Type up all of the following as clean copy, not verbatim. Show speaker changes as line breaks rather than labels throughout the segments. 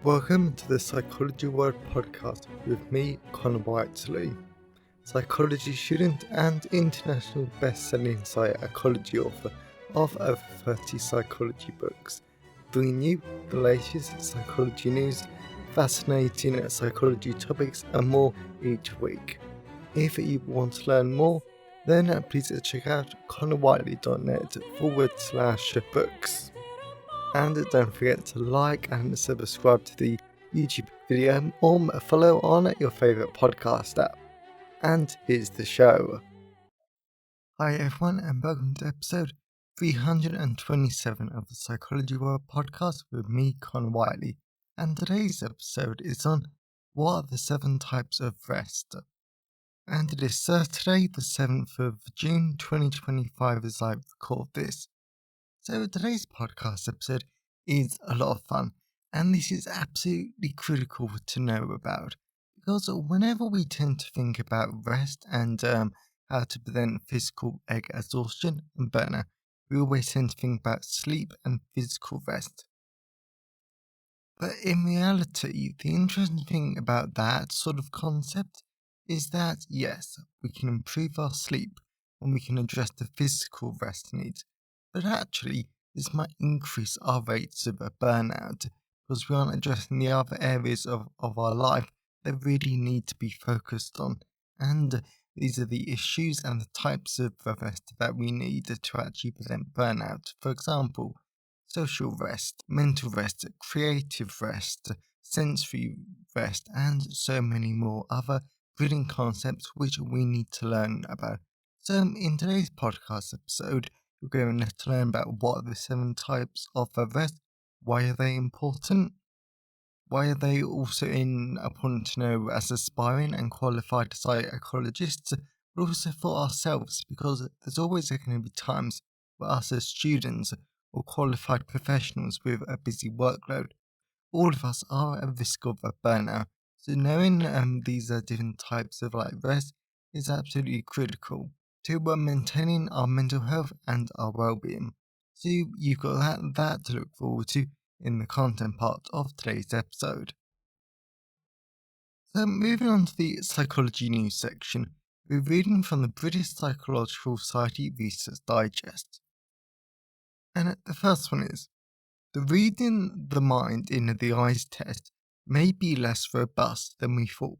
Welcome to the Psychology World podcast with me, Connor Whiteley, psychology student and international best-selling psychology author of over 30 psychology books, bringing you the latest psychology news, fascinating psychology topics and more each week. If you want to learn more, then please check out connorwhiteley.net/books. And don't forget to like and subscribe to the YouTube video or follow on your favourite podcast app. And here's the show. Hi everyone and welcome to episode 327 of the Psychology World podcast with me, Con Whiteley. And today's episode is on what are the 7 types of rest. And it is Saturday the 7th of June 2025 as I record this. So today's podcast episode is a lot of fun, and this is absolutely critical to know about, because whenever we tend to think about rest and how to prevent physical exhaustion and burnout, we always tend to think about sleep and physical rest. But in reality, the interesting thing about that sort of concept is that yes, we can improve our sleep and we can address the physical rest needs. But actually, this might increase our rates of burnout because we aren't addressing the other areas of our life that really need to be focused on. And these are the issues and the types of rest that we need to actually prevent burnout. For example, social rest, mental rest, creative rest, sensory rest, and so many more other brilliant concepts which we need to learn about. So in today's podcast episode, we're going to learn about what are the 7 types of rest, why are they important, why are they also important to know as aspiring and qualified psychologists, but also for ourselves, because there's always going to be times where us as students or qualified professionals with a busy workload, all of us are at risk of a burnout. So knowing these different types of rest is absolutely critical to maintaining our mental health and our well-being. So you've got that to look forward to in the content part of today's episode. So moving on to the psychology news section, we're reading from the British Psychological Society Research Digest. And the first one is, the reading the mind in the eyes test may be less robust than we thought.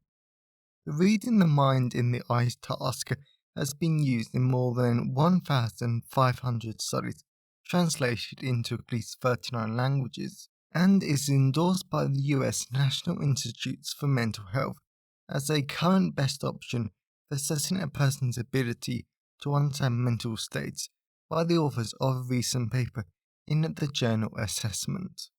The reading the mind in the eyes task has been used in more than 1,500 studies, translated into at least 39 languages, and is endorsed by the US National Institutes for Mental Health as a current best option for assessing a person's ability to understand mental states by the authors of a recent paper in the journal Assessment.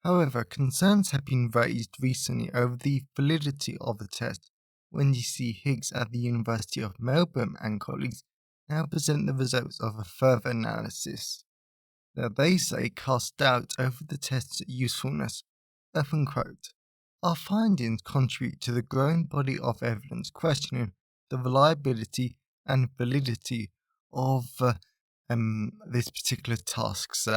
However, concerns have been raised recently over the validity of the test when DC Higgs at the University of Melbourne and colleagues now present the results of a further analysis that they say cast doubt over the test's usefulness. Open quote, our findings contribute to the growing body of evidence questioning the reliability and validity of this particular task's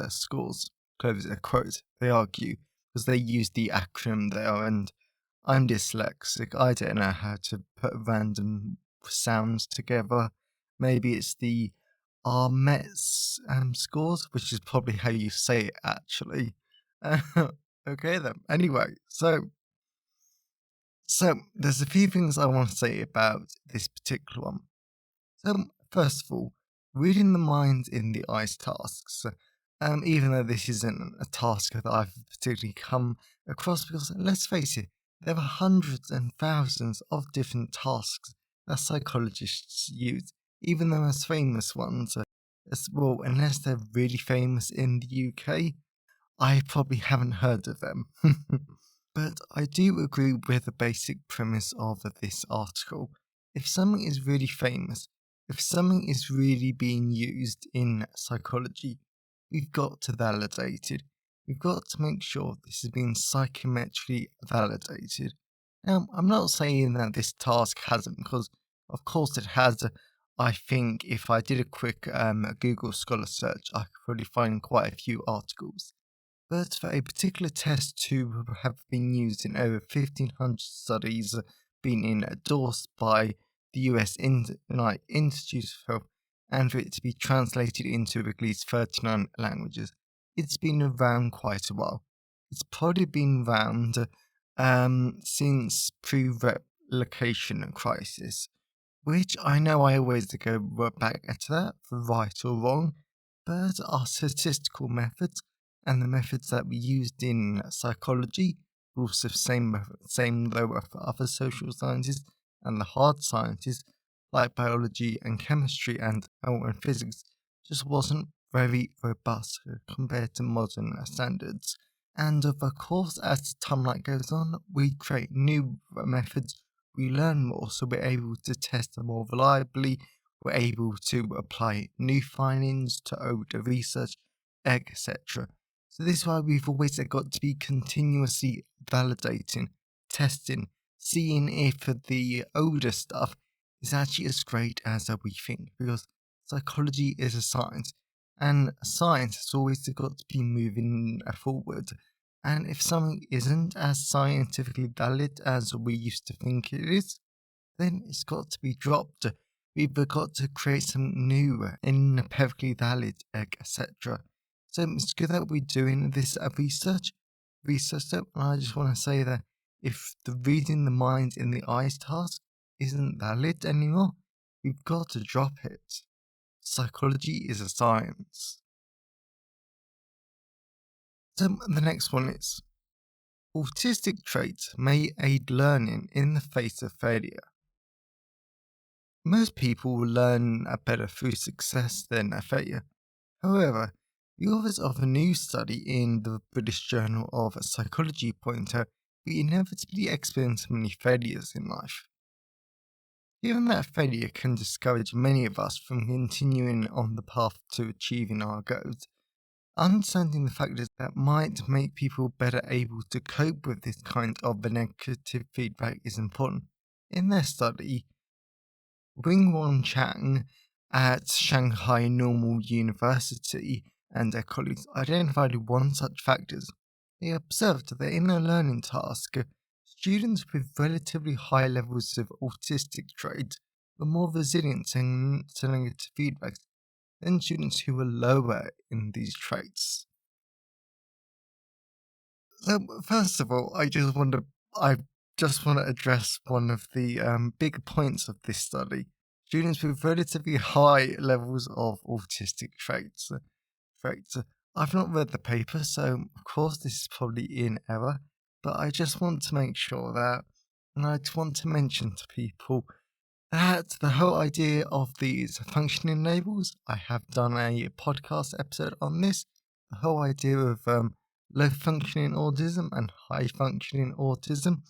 scores. Close a quote. They argue because they use the acronym there, and I'm dyslexic. I don't know how to put random sounds together. Maybe it's the RMETS scores, which is probably how you say it actually. Okay then. Anyway, so there's a few things I want to say about this particular one. So first of all, reading the mind in the eyes tasks. Even though this isn't a task that I've particularly come across, because let's face it, there are hundreds and thousands of different tasks that psychologists use, even the most famous ones. As well, unless they're really famous in the UK, I probably haven't heard of them. But I do agree with the basic premise of this article. If something is really famous, if something is really being used in psychology, we've got to validate it. We've got to make sure this is being psychometrically validated. Now, I'm not saying that this task hasn't, because of course it has. I think if I did a quick Google Scholar search, I could probably find quite a few articles. but for a particular test to have been used in over 1,500 studies, been endorsed by the US Institute of Health, and for it to be translated into at least 39 languages, it's been around quite a while. It's probably been around since pre-replication crisis, which I know I always go back to that for right or wrong, but our statistical methods and the methods that we used in psychology, also same though for other social sciences and the hard sciences like biology and chemistry and physics, just wasn't very robust compared to modern standards. And of course, as time goes on, we create new methods, we learn more, so we're able to test them more reliably, we're able to apply new findings to older research, etc. So this is why we've always got to be continuously validating, testing, seeing if the older stuff is actually as great as we think, because psychology is a science, and science has always got to be moving forward. And if something isn't as scientifically valid as we used to think it is, then it's got to be dropped. We've got to create some new, empirically valid, etc. So it's good that we're doing this research. And I just want to say that if the reading the mind in the eyes task isn't valid anymore, we've got to drop it. Psychology is a science. So the next one is: autistic traits may aid learning in the face of failure. Most people will learn better through success than a failure. However, the authors of a new study in the British Journal of Psychology point out we inevitably experience many failures in life. Given that failure can discourage many of us from continuing on the path to achieving our goals, understanding the factors that might make people better able to cope with this kind of negative feedback is important. In their study, Wing-Won Chang at Shanghai Normal University and their colleagues identified one such factors. They observed that in a learning task, students with relatively high levels of autistic traits were more resilient to negative feedback than students who were lower in these traits. So, first of all, I just want to address one of the big points of this study. Students with relatively high levels of autistic traits. I've not read the paper, so of course this is probably in error, but I just want to make sure that, and I just want to mention to people that the whole idea of these functioning labels, I have done a podcast episode on this. The whole idea of low functioning autism and high functioning autism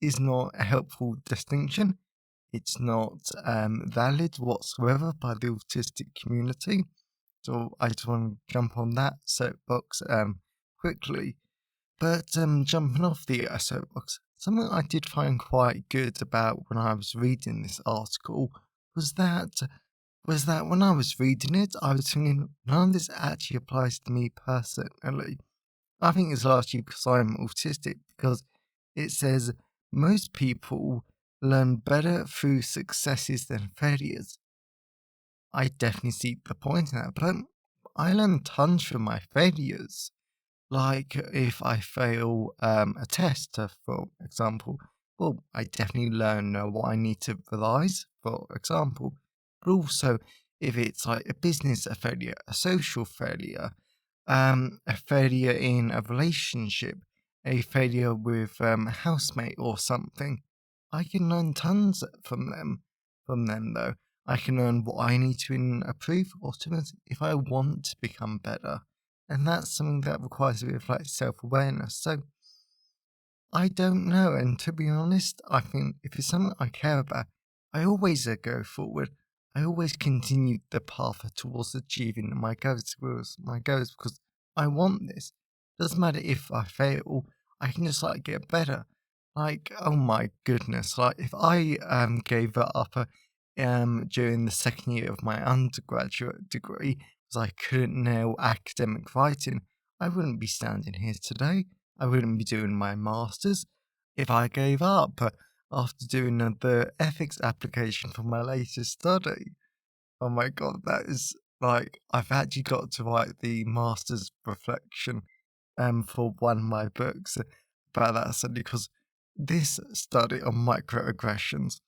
is not a helpful distinction. It's not valid whatsoever by the autistic community. So I just want to jump on that soapbox quickly. But jumping off the soapbox, something I did find quite good about when I was reading this article was that when I was reading it, I was thinking none of this actually applies to me personally. I think it's largely because I'm autistic, because it says most people learn better through successes than failures. I definitely see the point in that, but I learn tons from my failures. Like if I fail a test, for example, well, I definitely learn what I need to revise, for example. But also, if it's like a business a failure, a social failure, a failure in a relationship, a failure with a housemate or something, I can learn tons from them. From them, though, I can learn what I need to improve, or if I want to become better. And that's something that requires a bit of like self-awareness. So I don't know, and to be honest, I think if it's something I care about, I always go forward. I always continue the path towards achieving my goals, because I want this. Doesn't matter if I fail, I can just like get better. Like, oh my goodness, like if I gave it up during the second year of my undergraduate degree because I couldn't nail academic writing, I wouldn't be standing here today. I wouldn't be doing my master's if I gave up after doing the ethics application for my latest study. Oh my god, that is like I've actually got to write the master's reflection for one of my books about that study because this study on microaggressions,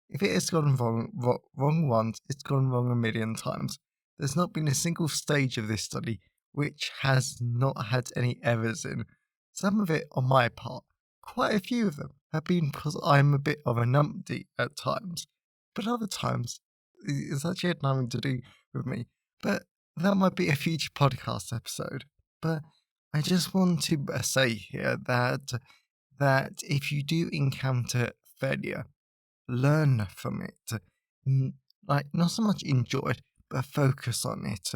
if it has gone wrong once, it's gone wrong a million times. There's not been a single stage of this study which has not had any errors in. Some of it on my part, quite a few of them, have been because I'm a bit of a numpty at times, but other times it's actually had nothing to do with me. But that might be a future podcast episode. But I just want to say here that if you do encounter failure, learn from it. Like not so much enjoy it, but focus on it.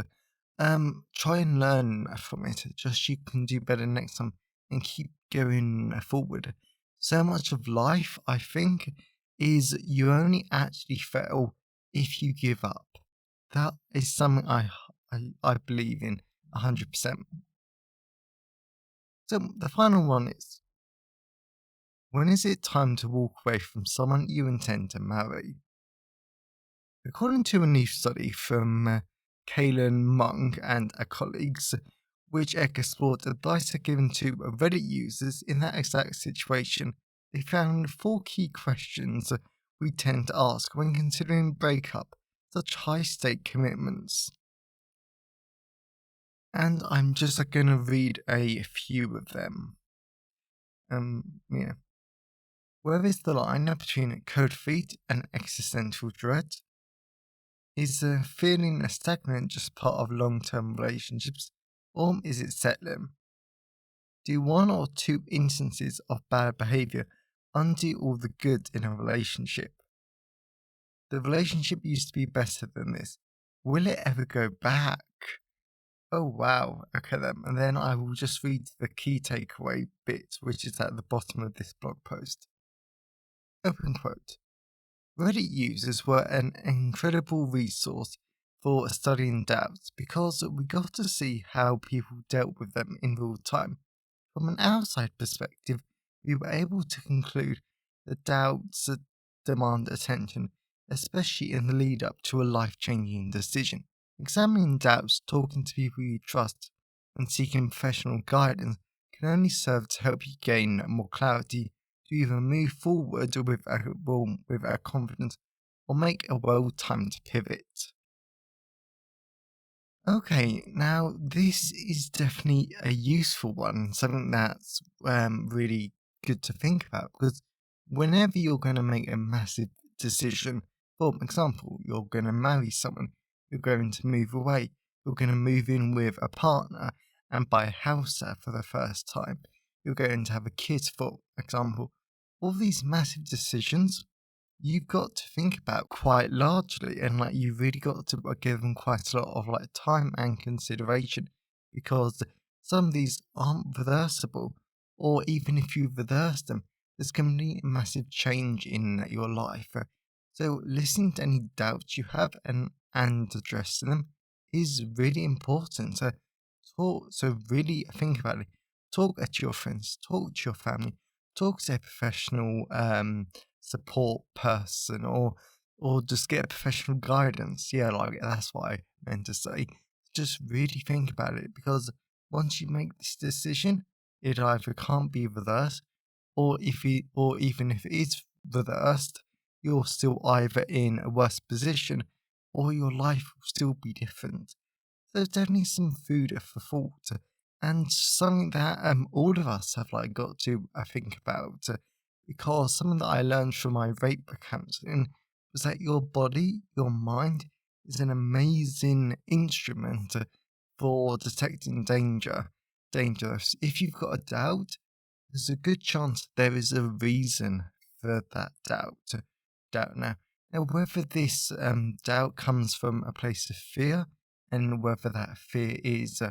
Try and learn from it. Just you can do better next time and keep going forward. So much of life, I think, is you only actually fail if you give up. That is something I believe in 100%. So the final one is, when is it time to walk away from someone you intend to marry? According to a new study from Kalen Mung and colleagues, which explored advice given to Reddit users in that exact situation, they found 4 key questions we tend to ask when considering breakup, such high-stake commitments. And I'm just going to read a few of them. Where is the line between cold feet and existential dread? Is feeling stagnant just part of long-term relationships, or is it settling? Do 1 or 2 instances of bad behaviour undo all the good in a relationship? The relationship used to be better than this. Will it ever go back? Oh wow, okay then. And then I will just read the key takeaway bit, which is at the bottom of this blog post. Open quote. Reddit users were an incredible resource for studying doubts because we got to see how people dealt with them in real time. From an outside perspective, we were able to conclude that doubts demand attention, especially in the lead up to a life-changing decision. Examining doubts, talking to people you trust, and seeking professional guidance can only serve to help you gain more clarity to either move forward with a confidence or make a well-timed pivot. Okay, now this is definitely a useful one, something that's really good to think about, because whenever you're going to make a massive decision, for example, you're going to marry someone, you're going to move away, you're going to move in with a partner and buy a house there for the first time, you're going to have a kid, for example, all these massive decisions you've got to think about quite largely, and like you've really got to give them quite a lot of like time and consideration, because some of these aren't reversible, or even if you reverse them, there's going to be a massive change in your life. So listening to any doubts you have and addressing them is really important. So really think about it. Talk to your friends, talk to your family, talk to a professional support person, or just get professional guidance. Yeah, like that's what I meant to say. Just really think about it, because once you make this decision, it either can't be reversed, or even if it is reversed, you're still either in a worse position, or your life will still be different. There's definitely some food for thought, and something that all of us have like got to think about, because something that I learned from my rape counselling was that your body, your mind, is an amazing instrument for detecting danger. Dangerous. If you've got a doubt, there's a good chance there is a reason for that doubt. Now, whether this doubt comes from a place of fear, and whether that fear is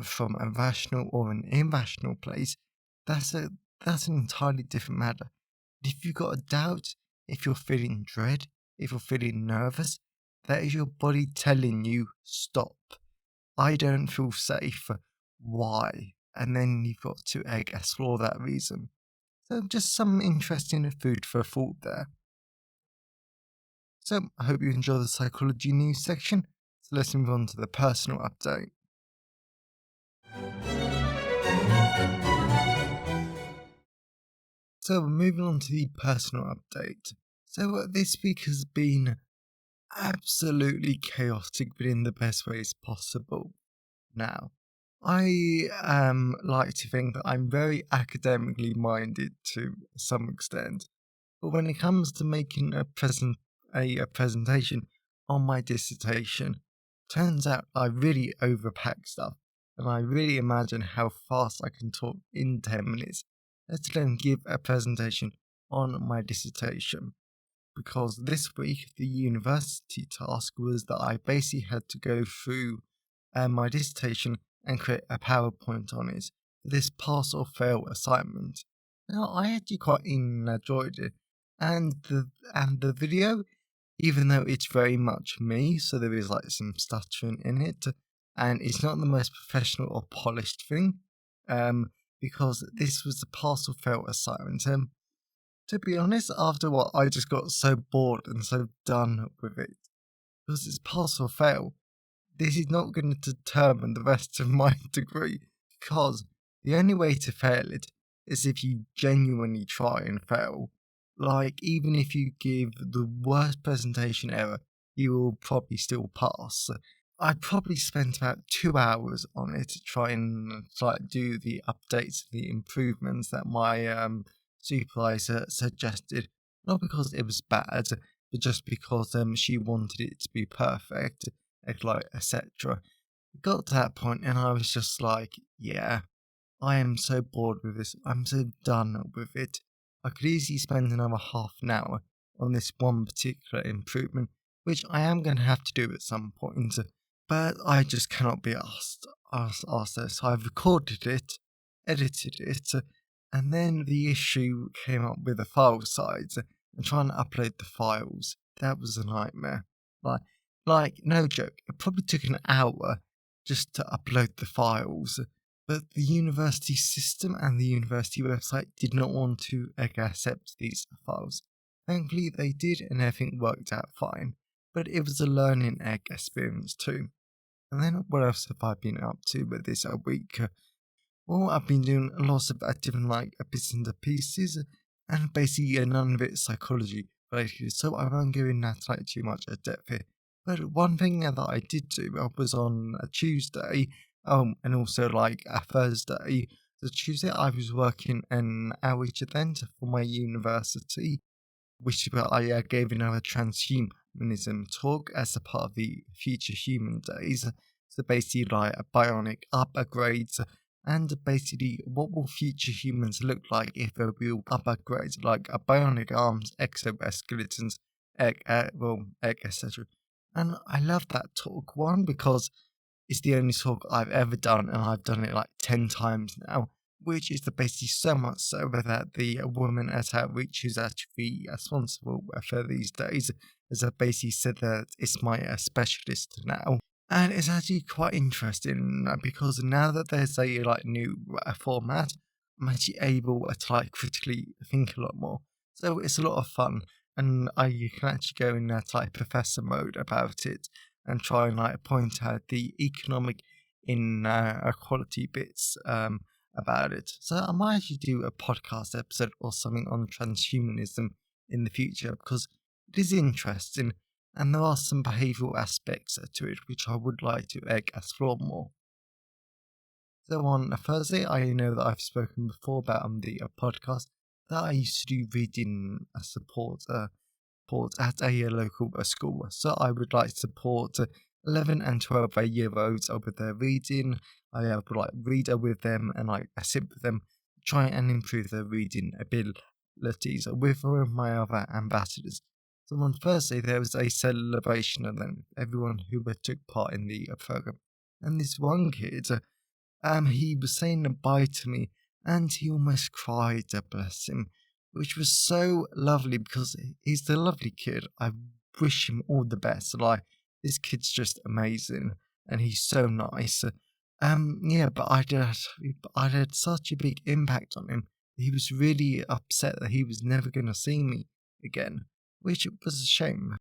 from a rational or an irrational place, that's an entirely different matter. If you've got a doubt, if you're feeling dread, if you're feeling nervous, that is your body telling you, stop. I don't feel safe. why, and then you've got to explore that reason. So just some interesting food for thought there. So I hope you enjoy the psychology news section. So let's move on to the personal update. So moving on to the personal update. So this week has been absolutely chaotic, but in the best ways possible. Now, I like to think that I'm very academically minded to some extent, but when it comes to making a presentation on my dissertation, turns out I really overpack stuff, and I really imagine how fast I can talk in 10 minutes, let alone give a presentation on my dissertation. Because this week the university task was that I basically had to go through my dissertation and create a PowerPoint on it for this pass or fail assignment. Now I actually quite enjoyed it, and the video, even though it's very much me, so there is like some stuttering in it, and it's not the most professional or polished thing, because this was a pass or fail assignment. To be honest, after what, I just got so bored and so done with it. Because it's pass or fail. This is not going to determine the rest of my degree. Because the only way to fail it is if you genuinely try and fail. Like, even if you give the worst presentation ever, you will probably still pass. I probably spent about 2 hours on it to try and do the updates, the improvements that my supervisor suggested, not because it was bad, but just because she wanted it to be perfect, etc. It got to that point, and I was just like, yeah, I am so bored with this. I'm so done with it. I could easily spend another half an hour on this one particular improvement, which I am going to have to do at some point, but I just cannot be asked this. So I've recorded it, edited it, and then the issue came up with the file size and trying to upload the files. That was a nightmare. No joke. It probably took an hour just to upload the files. But the university system and the university website did not want to accept these files. Thankfully, they did, and everything worked out fine. But it was a learning experience too. And then what else have I been up to with this week? Well, I've been doing lots of different bits and pieces, and basically none of it psychology related, so I won't go in that too much depth here. But one thing that I did do was on a Tuesday, and also a Thursday. The Tuesday I was working an outreach event for my university, which I gave another transhumanism talk as a part of the Future Human Days. So basically a bionic upgrades, and basically what will future humans look like if they will upgrades, like a bionic arms, exoskeletons, etc. And I love that talk, one, because it's the only talk I've ever done, and I've done it 10 times now, which is basically so much so that the woman at Outreach who's actually responsible for these days has basically said that it's my specialist now. And it's actually quite interesting because now that there's a new format, I'm actually able to critically think a lot more. So it's a lot of fun, and you can actually go in professor mode about it and try and point out the economic inequality bits about it. So I might actually do a podcast episode or something on transhumanism in the future, because it is interesting, and there are some behavioural aspects to it which I would like to explore more. So on Thursday, I know that I've spoken before about on the podcast that I used to do reading support at a local school. So I would like to support 11 and 12-year-olds with their reading. I would read with them and sit with them, try and improve their reading abilities with my other ambassadors. So on Thursday there was a celebration of them, everyone who took part in the program. And this one kid, he was saying goodbye to me, and he almost cried, bless him, which was so lovely because he's a lovely kid. I wish him all the best. This kid's just amazing, and he's so nice. But I had such a big impact on him. He was really upset that he was never going to see me again, which was a shame.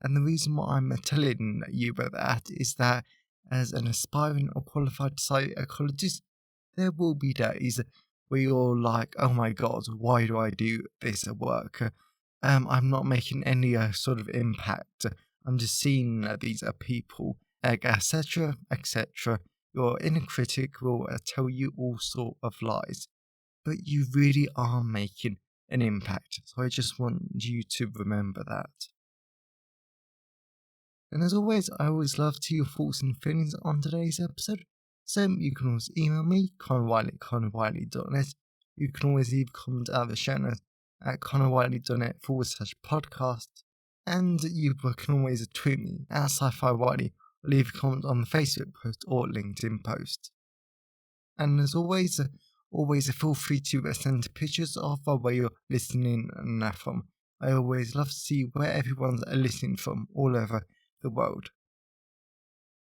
And the reason why I'm telling you about that is that as an aspiring or qualified psychologist, there will be days where you're like, oh my god, why do I do this at work? I'm not making any sort of impact. I'm just seeing these people, etc., etc. Your inner critic will tell you all sort of lies, but you really are making an impact. So I just want you to remember that. And as always, I always love to hear your thoughts and feelings on today's episode. So you can always email me, connorwiley@connorwiley.net. You can always leave a comment out of the show notes at connorwiley.net/podcast. And you can always tweet me at sci-fi Wiley or leave a comment on the Facebook post or LinkedIn post. And as always feel free to send pictures of where you're listening from. I always love to see where everyone's listening from all over the world.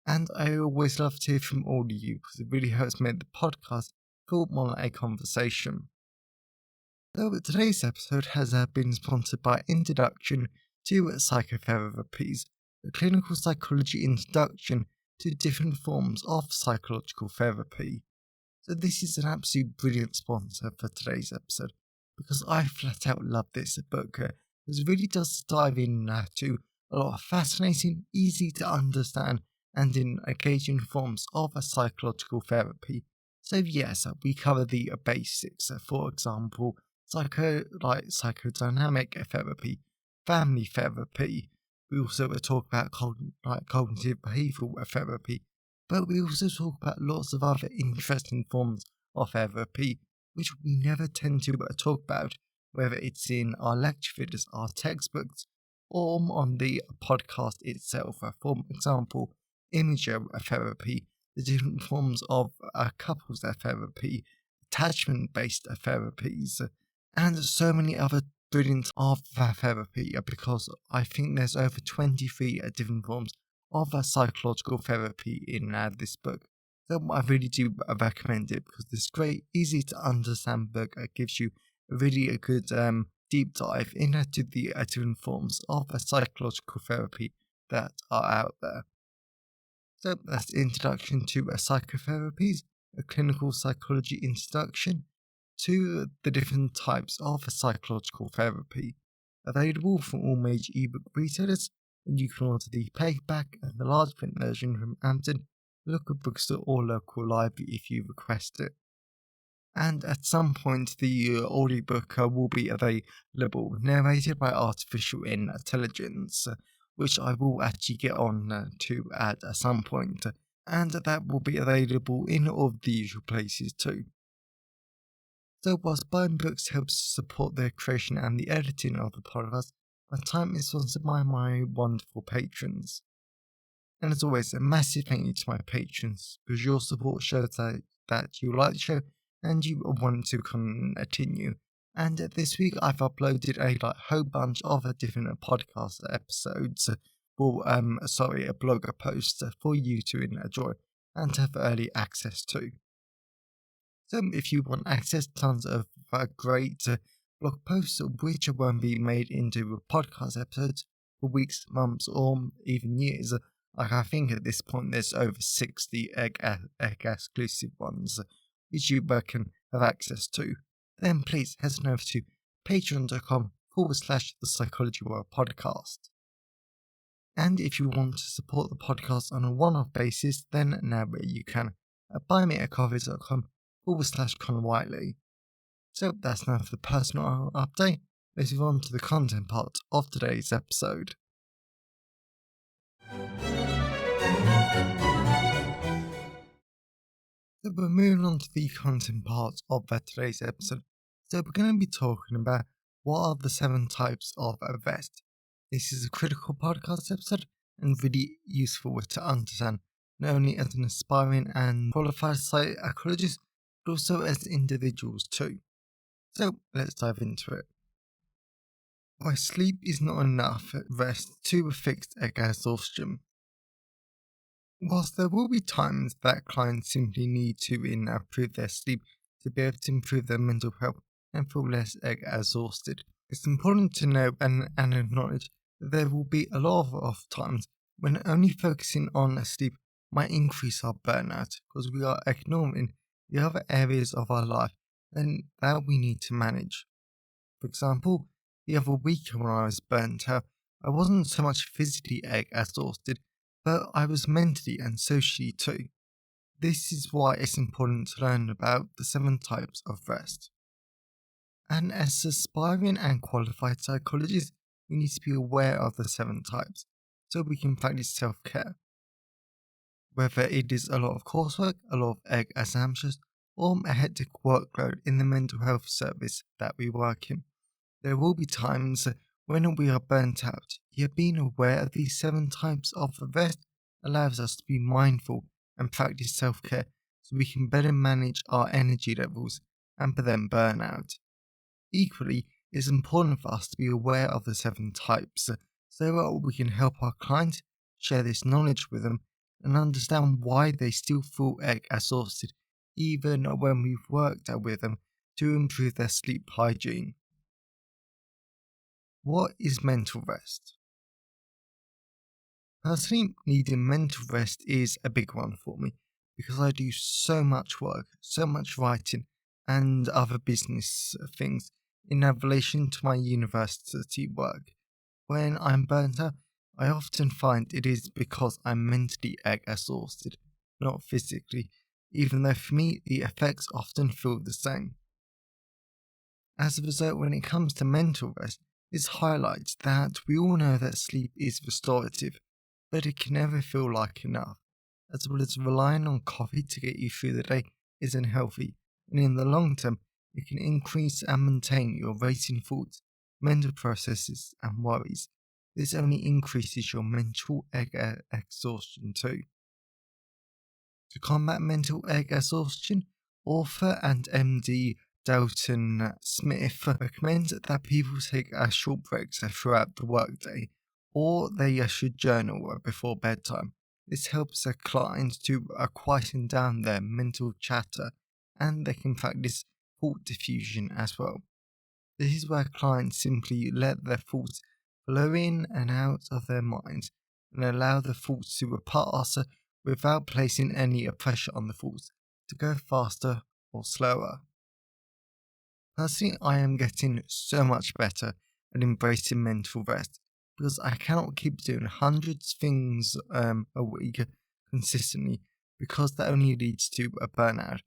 And I always love to hear from all of you because it really helps make the podcast feel more like a conversation. So today's episode has been sponsored by Introduction to Psychotherapies, a clinical psychology introduction to different forms of psychological therapy. So this is an absolute brilliant sponsor for today's episode because I flat out love this book because it really does dive into a lot of fascinating, easy to understand and engaging forms of a psychological therapy. So yes, we cover the basics, for example, psychodynamic therapy, family therapy. We also talk about cognitive behavioural therapy, but we also talk about lots of other interesting forms of therapy, which we never tend to talk about, whether it's in our lecture videos, our textbooks, or on the podcast itself. For example, imager therapy, the different forms of couples therapy, attachment-based therapies, and so many other brilliant of therapy, because I think there's over 23 different forms of psychological therapy in this book. So I really do recommend it because this great, easy to understand book gives you a really good deep dive into the different forms of psychological therapy that are out there. So that's the Introduction to Psychotherapies, a clinical psychology introduction to the different types of psychological therapy, available from all major ebook retailers, and you can order the paperback and the large print version from Amazon, local bookstore or local library if you request it. And at some point the audiobook will be available, narrated by artificial intelligence, which I will actually get on to at some point, and that will be available in all of the usual places too. So whilst buying books helps support the creation and the editing of the podcast, my time is sponsored by my wonderful patrons. And as always, a massive thank you to my patrons, because your support shows that you like the show and you want to continue. And this week I've uploaded a whole bunch of different podcast episodes, a blog post for you to enjoy and have early access to. So if you want access to tons of great blog posts which won't be made into podcast episodes for weeks, months, or even years, I think at this point there's over 60 egg exclusive ones which you can have access to, then please head on over to patreon.com/the Psychology World Podcast. And if you want to support the podcast on a one-off basis, then now you can at buymeacoffee.com/ConnorWhiteley. So that's now for the personal update. Let's move on to the content part of today's episode. So we're moving on to the content part of today's episode. So we're going to be talking about what are the 7 types of rest. This is a critical podcast episode and really useful to understand, not only as an aspiring and qualified psychologist, but also as individuals too. So let's dive into it. Why sleep is not enough rest to fix exhaustion. Whilst there will be times that clients simply need to improve their sleep to be able to improve their mental health and feel less exhausted, it's important to know and acknowledge that there will be a lot of times when only focusing on sleep might increase our burnout because we are ignoring the other areas of our life and that we need to manage. For example, the other week when I was burnt out, I wasn't so much physically exhausted, but I was mentally and socially too. This is why it's important to learn about the 7 types of rest. And as aspiring and qualified psychologists, we need to be aware of the 7 types so we can practice self care. Whether it is a lot of coursework, a lot of exams, or a hectic workload in the mental health service that we work in, there will be times when we are burnt out. Yet being aware of these 7 types of rest allows us to be mindful and practice self care so we can better manage our energy levels and prevent burnout. Equally, it's important for us to be aware of the 7 types so that we can help our clients share this knowledge with them and understand why they still feel exhausted even when we've worked with them to improve their sleep hygiene. What is mental rest? Personally, needing mental rest is a big one for me because I do so much work, so much writing, and other business things in relation to my university work. When I'm burnt out, I often find it is because I'm mentally exhausted, not physically, even though for me the effects often feel the same. As a result, when it comes to mental rest, this highlights that we all know that sleep is restorative, but it can never feel like enough, as well as relying on coffee to get you through the day isn't healthy, and in the long term, it can increase and maintain your racing thoughts, mental processes, and worries. This only increases your mental exhaustion too. To combat mental exhaustion, author and MD Dalton-Smith recommends that people take short breaks throughout the workday, or they should journal before bedtime. This helps their clients to quieten down their mental chatter, and they can practice thought diffusion as well. This is where clients simply let their thoughts flow in and out of their minds and allow the thoughts to pass without placing any pressure on the thoughts to go faster or slower. Personally, I am getting so much better at embracing mental rest because I cannot keep doing hundreds of things a week consistently because that only leads to a burnout.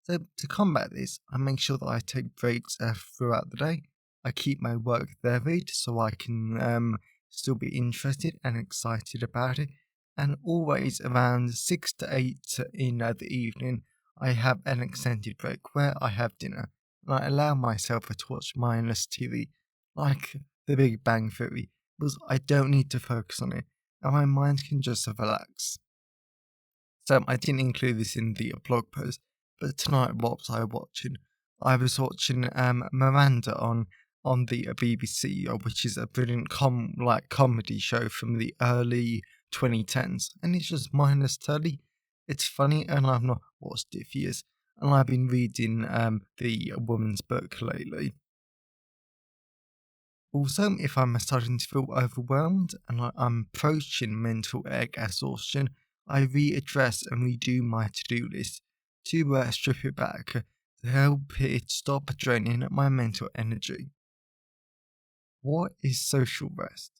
So to combat this, I make sure that I take breaks throughout the day. I keep my work varied so I can still be interested and excited about it. And always around 6 to 8 in the evening, I have an extended break where I have dinner and I allow myself to watch mindless TV like The Big Bang Theory because I don't need to focus on it and my mind can just relax. So I didn't include this in the blog post, but tonight what was I watching? I was watching Miranda on the BBC, which is a brilliant comedy show from the early 2010s, and it's just mindless telly. It's funny, and I've not watched it for years, and I've been reading the woman's book lately. Also, if I'm starting to feel overwhelmed and I'm approaching mental exhaustion, I readdress and redo my to-do list to strip it back to help it stop draining my mental energy. What is social rest?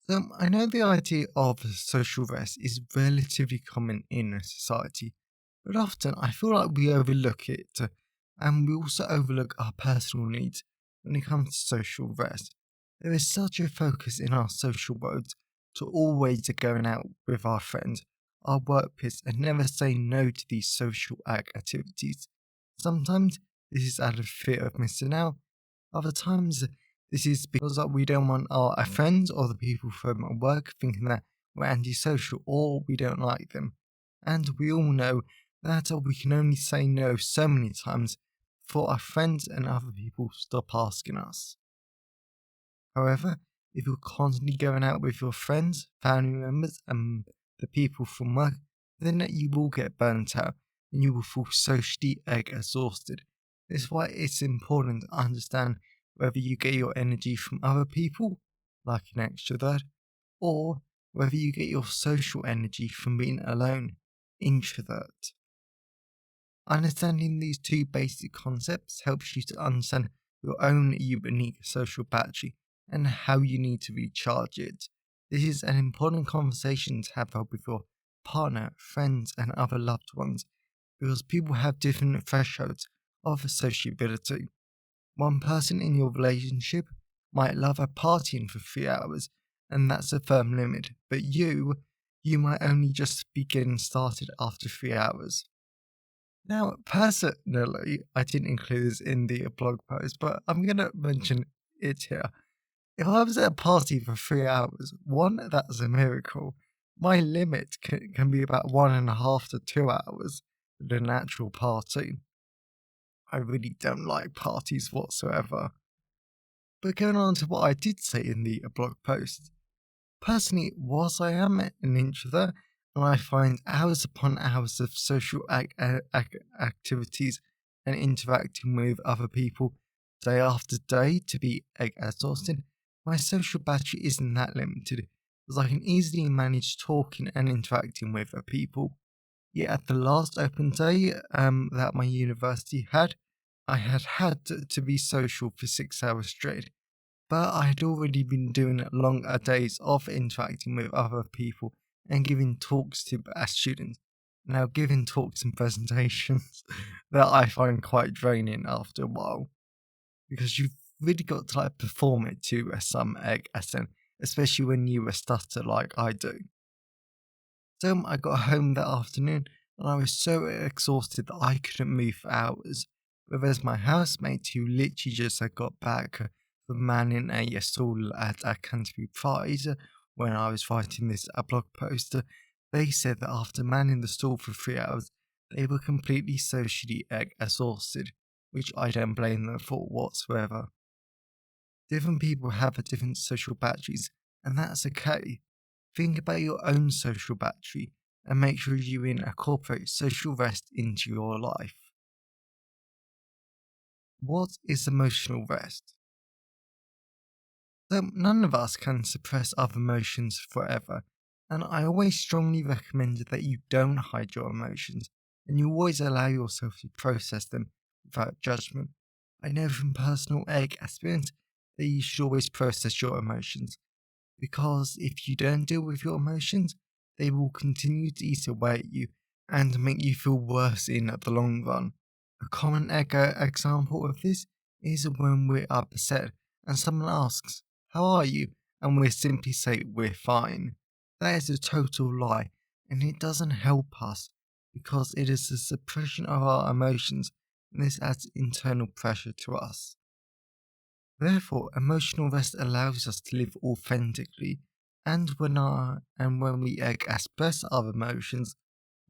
So, I know the idea of social rest is relatively common in society, but often I feel like we overlook it, and we also overlook our personal needs when it comes to social rest. There is such a focus in our social world to always going out with our friends, our workmates, and never saying no to these social activities. Sometimes this is out of fear of missing out, other times this is because we don't want our friends or the people from work thinking that we're antisocial or we don't like them. And we all know that we can only say no so many times before our friends and other people stop asking us. However, if you're constantly going out with your friends, family members, and the people from work, then you will get burnt out and you will feel socially exhausted. This is why it's important to understand whether you get your energy from other people, like an extrovert, or whether you get your social energy from being alone, introvert. Understanding these two basic concepts helps you to understand your own unique social battery and how you need to recharge it. This is an important conversation to have with your partner, friends, and other loved ones because people have different thresholds of sociability. One person in your relationship might love a partying for 3 hours, and that's a firm limit, but you might only just be getting started after 3 hours. Now, personally, I didn't include this in the blog post, but I'm going to mention it here. If I was at a party for 3 hours, one, that's a miracle. My limit can be about 1.5 to 2 hours at an actual party. I really don't like parties whatsoever. But going on to what I did say in the blog post, personally, whilst I am an introvert, and I find hours upon hours of social activities and interacting with other people day after day to be exhausting, my social battery isn't that limited, as I can easily manage talking and interacting with people. Yet at the last open day that my university had, I had to be social for 6 hours straight. But I had already been doing longer days of interacting with other people and giving talks to students. Now, giving talks and presentations that I find quite draining after a while because you've really got to perform it to some extent, especially when you stutter like I do. So I got home that afternoon and I was so exhausted that I couldn't move for hours. But there's my housemate who literally just got back from manning a stall at Canterbury Pride when I was writing this blog post. They said that after manning the stall for 3 hours, they were completely socially exhausted, which I don't blame them for whatsoever. Different people have different social batteries, and that's okay. Think about your own social battery and make sure you incorporate social rest into your life. What is emotional rest? So none of us can suppress our emotions forever, and I always strongly recommend that you don't hide your emotions and you always allow yourself to process them without judgment. I know from personal experience that you should always process your emotions, because if you don't deal with your emotions, they will continue to eat away at you and make you feel worse in the long run. A common example of this is when we're upset and someone asks, "How are you?" and we simply say, "We're fine." That is a total lie, and it doesn't help us because it is the suppression of our emotions, and this adds internal pressure to us. Therefore, emotional rest allows us to live authentically, and when we express our emotions,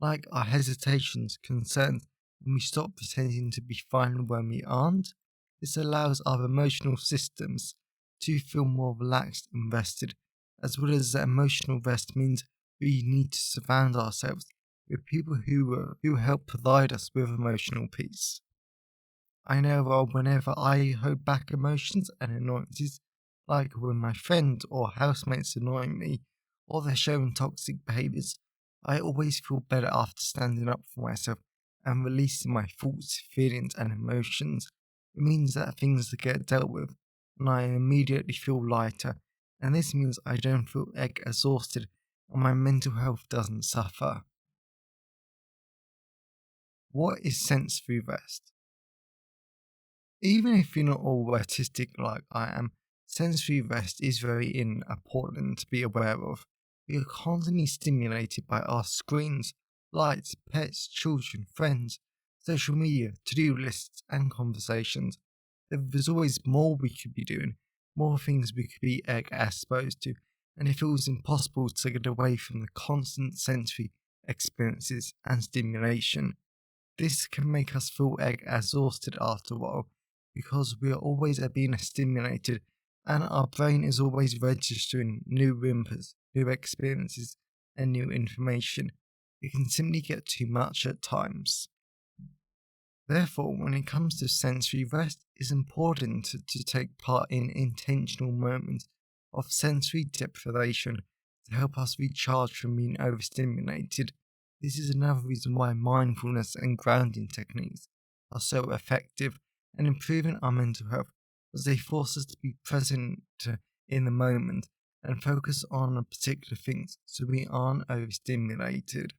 like our hesitations, concerns, and we stop pretending to be fine when we aren't, this allows our emotional systems to feel more relaxed and rested, as well as that emotional rest means we need to surround ourselves with people who help provide us with emotional peace. I know whenever I hold back emotions and annoyances, like when my friend or housemates annoying me, or they're showing toxic behaviours, I always feel better after standing up for myself and releasing my thoughts, feelings, and emotions. It means that things get dealt with, and I immediately feel lighter, and this means I don't feel exhausted and my mental health doesn't suffer. What is sensory rest? Even if you're not all autistic like I am, sensory rest is very important to be aware of. We are constantly stimulated by our screens, lights, pets, children, friends, social media, to-do lists, and conversations. There's always more we could be doing, more things we could be exposed to, and it feels impossible to get away from the constant sensory experiences and stimulation. This can make us feel exhausted after a while because we are always being stimulated and our brain is always registering new inputs, new experiences, and new information, it can simply get too much at times. Therefore, when it comes to sensory rest, it's important to take part in intentional moments of sensory deprivation to help us recharge from being overstimulated. This is another reason why mindfulness and grounding techniques are so effective and improving our mental health, as they force us to be present in the moment and focus on particular things so we aren't overstimulated.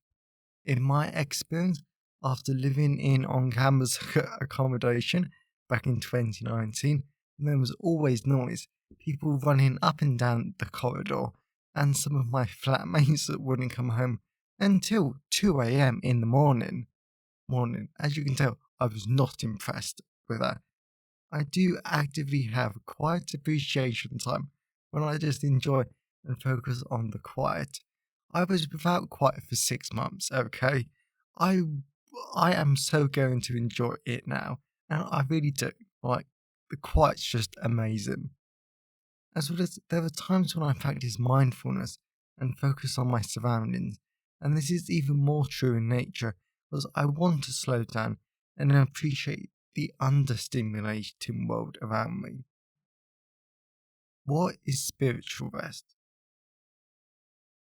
In my experience, after living in on campus accommodation back in 2019, there was always noise, people running up and down the corridor, and some of my flatmates that wouldn't come home until 2 a.m. in the morning. As you can tell, I was not impressed with that. I do actively have quiet appreciation time when I just enjoy and focus on the quiet. I was without quiet for 6 months, okay? I I am so going to enjoy it now, and I really do. Like, the quiet's just amazing. As well as there are times when I practice mindfulness and focus on my surroundings, and this is even more true in nature, because I want to slow down and appreciate the understimulating world around me. What is spiritual rest?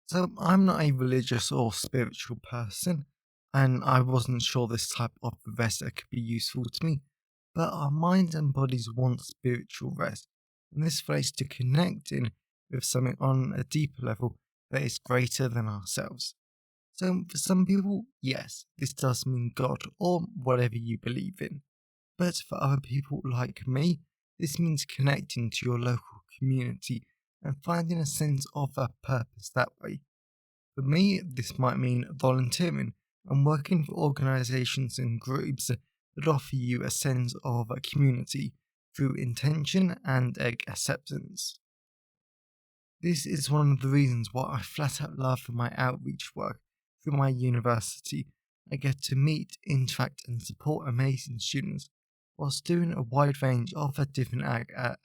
So, I'm not a religious or spiritual person, and I wasn't sure this type of rest could be useful to me, but our minds and bodies want spiritual rest, and this relates to connecting with something on a deeper level that is greater than ourselves. So, for some people, yes, this does mean God or whatever you believe in. But for other people like me, this means connecting to your local community and finding a sense of a purpose that way. For me, this might mean volunteering and working for organisations and groups that offer you a sense of a community through intention and acceptance. This is one of the reasons why I flat out love my outreach work through my university. I get to meet, interact, and support amazing students whilst doing a wide range of different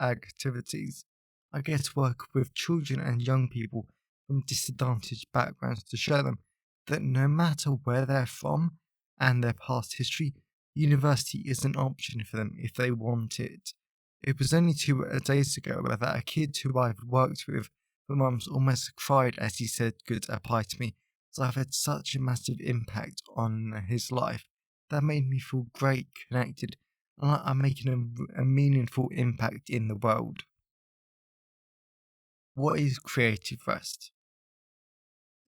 activities. I get to work with children and young people from disadvantaged backgrounds to show them that no matter where they're from and their past history, university is an option for them if they want it. It was only 2 days ago that a kid who I've worked with for months almost cried as he said goodbye to me, so I've had such a massive impact on his life. That made me feel great, connected, and like I'm making a meaningful impact in the world. What is creative rest?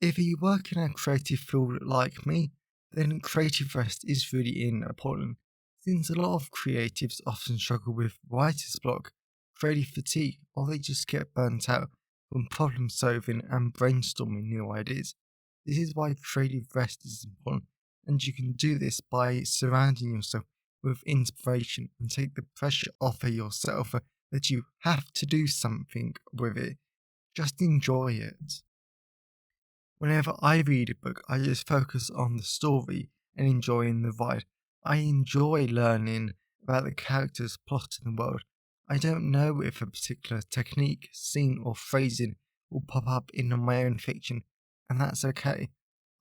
If you work in a creative field like me, then creative rest is really important, since a lot of creatives often struggle with writer's block, creative fatigue, or they just get burnt out from problem solving and brainstorming new ideas. This is why creative rest is important, and you can do this by surrounding yourself with inspiration and take the pressure off of yourself that you have to do something with it. Just enjoy it. Whenever I read a book, I just focus on the story and enjoying the ride. I enjoy learning about the characters, plot, and the world. I don't know if a particular technique, scene, or phrasing will pop up in my own fiction, and that's okay.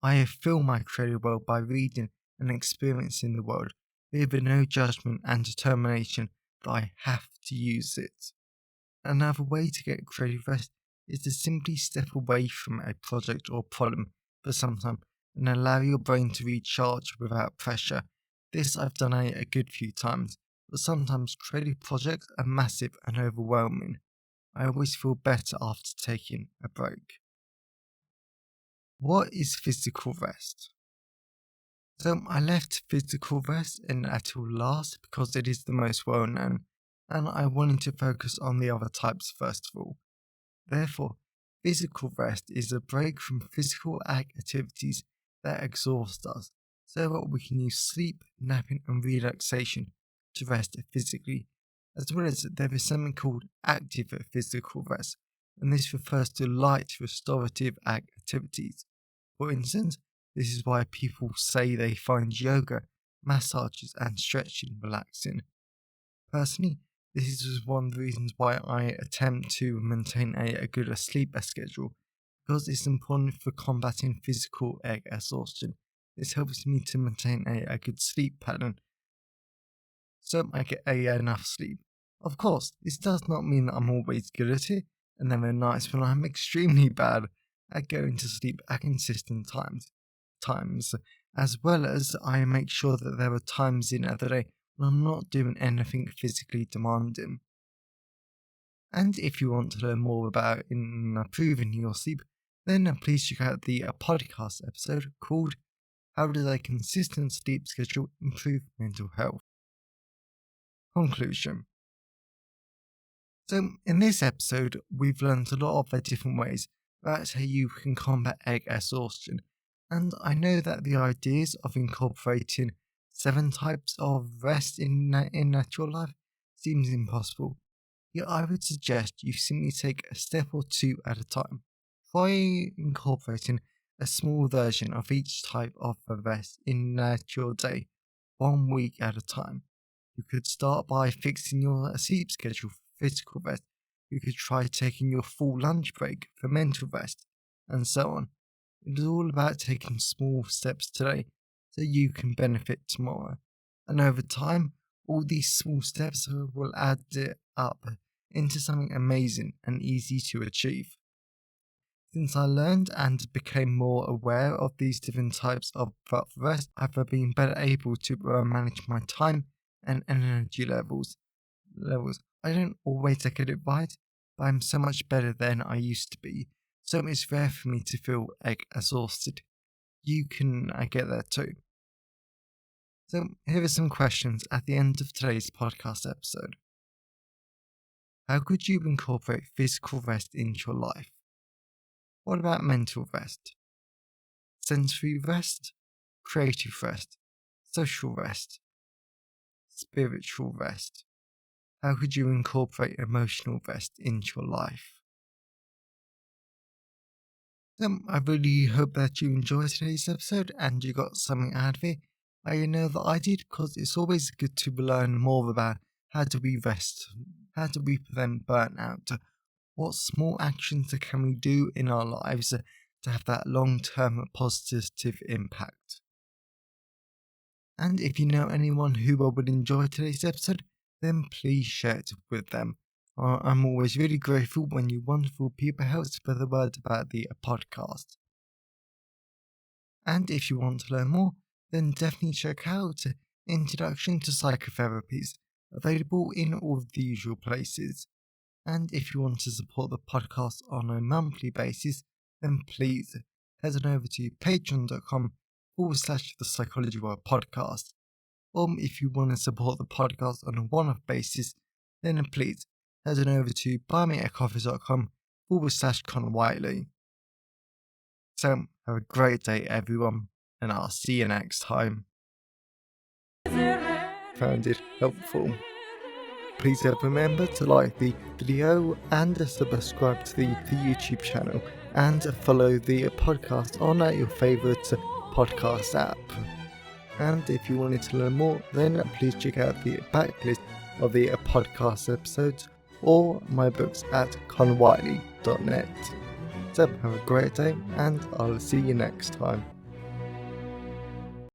I fill my creative world by reading and experiencing the world with no judgment and determination that I have to use it. Another way to get creative rest is to simply step away from a project or problem for some time and allow your brain to recharge without pressure. This I've done a good few times, but sometimes creative projects are massive and overwhelming. I always feel better after taking a break. What is physical rest? So I left physical rest until last because it is the most well known, and I wanted to focus on the other types first of all. Therefore, physical rest is a break from physical activities that exhaust us, so that we can use sleep, napping, and relaxation to rest physically. As well as there is something called active physical rest, and this refers to light restorative activities. For instance, this is why people say they find yoga, massages, and stretching relaxing. Personally, this is one of the reasons why I attempt to maintain a good sleep schedule, because it's important for combating physical exhaustion. This helps me to maintain a good sleep pattern, so I get enough sleep. Of course, this does not mean that I'm always good at it, and there are nights when I'm extremely bad at going to sleep at consistent times, as well as I make sure that there are times in the day when I'm not doing anything physically demanding. And if you want to learn more about improving your sleep, then please check out the podcast episode called How Does a Consistent Sleep Schedule Improve Mental Health? Conclusion. So in this episode, we've learned a lot of different ways about how you can combat exhaustion. And I know that the ideas of incorporating 7 types of rest in your life seems impossible. Yet I would suggest you simply take a step or 2 at a time. Try incorporating a small version of each type of rest in your day, 1 week at a time. You could start by fixing your sleep schedule for physical rest. You could try taking your full lunch break for mental rest, and so on. It is all about taking small steps today so you can benefit tomorrow. And over time, all these small steps will add it up into something amazing and easy to achieve. Since I learned and became more aware of these different types of rest, I've been better able to manage my time and energy levels. I don't always get it right, but I'm so much better than I used to be, so it's rare for me to feel exhausted. You can get that too. So here are some questions at the end of today's podcast episode. How could you incorporate physical rest into your life? What about mental rest? Sensory rest? Creative rest? Social rest? Spiritual rest? How could you incorporate emotional rest into your life? I really hope that you enjoyed today's episode and you got something out of it. I know that I did, because it's always good to learn more about how do we rest, how do we prevent burnout, what small actions can we do in our lives to have that long-term positive impact. And if you know anyone who would enjoy today's episode, then please share it with them. I'm always really grateful when you wonderful people help spread the word about the podcast. And if you want to learn more, then definitely check out Introduction to Psychotherapies, available in all of the usual places. And if you want to support the podcast on a monthly basis, then please head on over to patreon.com/The Psychology World Podcast. Or if you want to support the podcast on a one-off basis, then please head on over to buymeacoffee.com/Conor Whiteley. So, have a great day, everyone, and I'll see you next time. Found it helpful. Please remember to like the video and subscribe to the YouTube channel and follow the podcast on your favourite podcast app. And if you wanted to learn more, then please check out the backlist of the podcast episodes or my books at conwhiteley.net. So have a great day and I'll see you next time.